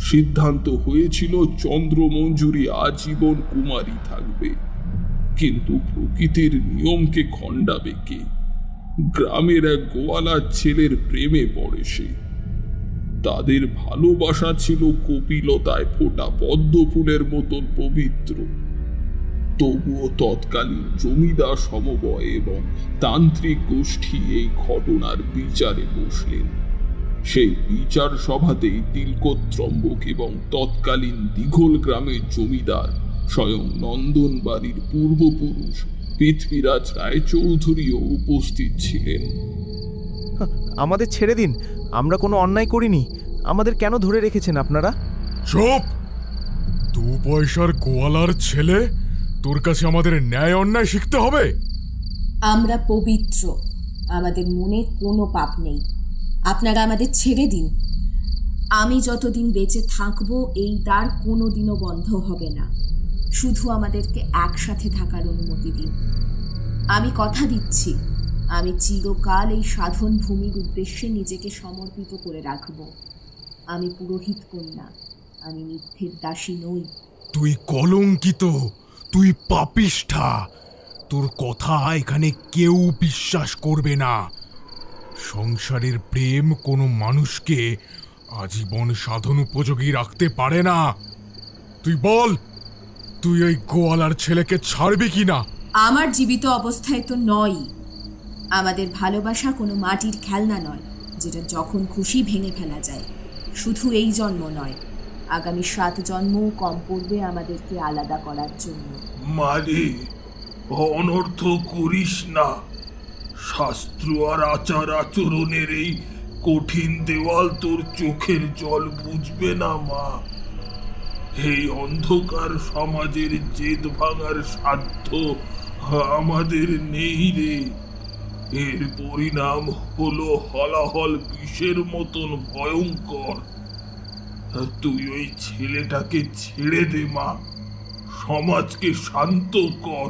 সিদ্ধান্ত হয়েছিল চন্দ্রমঞ্জুরি আজীবন কুমারী থাকবে, কিন্তু প্রকৃতির নিয়মকে খণ্ডাবে কে? গ্রামের এক গোয়ালার ছেলের প্রেমে পড়ে সে। তাদের ভালোবাসা ছিল কপিলতায় ফোটা পদ্ম ফুলের মতন পবিত্র। তবুও তৎকালীন জমিদার সমবয় এবং তান্ত্রিক গোষ্ঠী এই ঘটনার বিচারে বসলেন। সেই বিচার সভাতেই তিলকোত্রম্বক এবং তৎকালীন দিঘল গ্রামের জমিদার স্বয়ং নন্দন বাড়ির পূর্বপুরুষ পৃথ্বীরাজ রায়চৌধুরীও উপস্থিত ছিলেন। আমাদের ছেড়ে দিন, আমরা কোনো অন্যায় করিনি। আমাদের কেন ধরে রেখেছেন আপনারা? চুপ! 2 পয়সার গোয়ালার ছেলে, তোর কাছে আমাদের ন্যায় অন্যায় শিখতে হবে? আমরা পবিত্র, আমাদের মনে কোনো পাপ নেই। আপনারা আমাদের ছেড়ে দিন। আমি যতদিন বেঁচে থাকবো এই দ্বার কোনোদিনও বন্ধ হবে না। শুধু আমাদেরকে একসাথে থাকার অনুমতি দিন। আমি কথা দিচ্ছি, আমি চিরকাল এই সাধন ভূমির উদ্দেশ্যে নিজেকে সমর্পিত করে রাখব। আমি পুরোহিত কন্যা, আমি মিথ্যের দাসী নই। তুই কলঙ্কিত, তুই পাপিষ্ঠা। তোর কথা এখানে কেউ বিশ্বাস করবে না। সংসারের প্রেম কোনো মানুষকে আজীবন সাধন উপযোগী রাখতে পারে না। তুই বল, তুই ওই গোয়ালার ছেলেকে ছাড়বি কিনা? আমার জীবিত অবস্থায় তো নয়। আমাদের ভালোবাসা কোনো মাটির খেলনা নয়, যেটা যখন খুশি ভেঙে ফেলা যায়। শুধু এই জন্ম নয়, আগামী 7 জন্মও কম পড়বে আমাদেরকে আলাদা করার জন্য। মারে, অনর্থ করিস না। শাস্ত্র আর আচার আচরণের এই কঠিন দেওয়াল তোর চোখের জল বুঝবে না মা। এই অন্ধকার সমাজের জেদ ভাঙার সাধ্য আমাদের নেই রে। এর পরিণাম হলো হলাহল বিষের মতন ভয়ঙ্কর। তুই ওই ছেলেটাকে ছেড়ে দে মা, সমাজকে শান্ত কর।